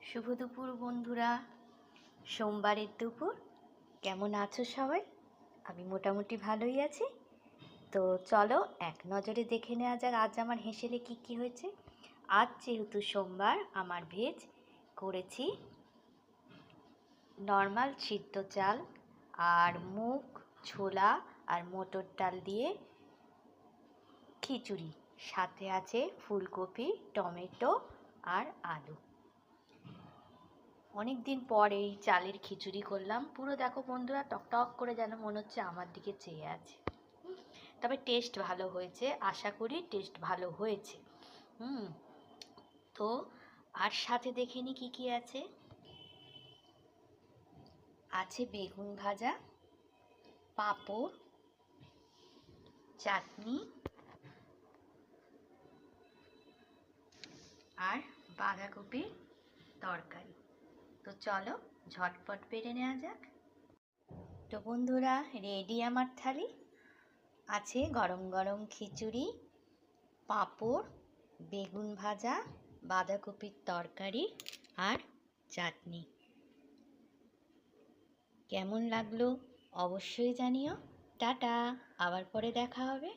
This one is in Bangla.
শুভ দুপুর বন্ধুরা। সোমবারের দুপুর কেমন আছো সবাই? আমি মোটামুটি ভালোই আছি। তো চলো এক নজরে দেখে নেওয়া যাক আজ আমার হেসেলে কি হয়েছে। আজ যেহেতু সোমবার, আমার ভেজ করেছি নর্মাল সিদ্ধ চাল আর মুগ, ছোলা আর মটর ডাল দিয়ে খিচুড়ি, সাথে আছে ফুলকপি, টমেটো আর আলু। অনেক দিন পর এই চালের খিচুড়ি করলাম। পুরো দেখো বন্ধুরা, টকটক করে যেন মনে হচ্ছে আমার দিকে চেয়ে আছে। তবে টেস্ট ভালো হয়েছে, আশা করি টেস্ট ভালো হয়েছে। তো আর সাথে দেখে নি কি আছে। আছে বেগুন ভাজা, পাঁপড়, চাটনি আর বাঁধাকপির তরকারি। তো চলো ঝটপট বেড়ে নেওয়া যাক। তো বন্ধুরা, রেডি আমার থালি। আছে গরম গরম খিচুড়ি, পাঁপড়, বেগুন ভাজা, বাঁধাকপির তরকারি আর চাটনি। কেমন লাগলো অবশ্যই জানিও। টাটা, আবার পরে দেখা হবে।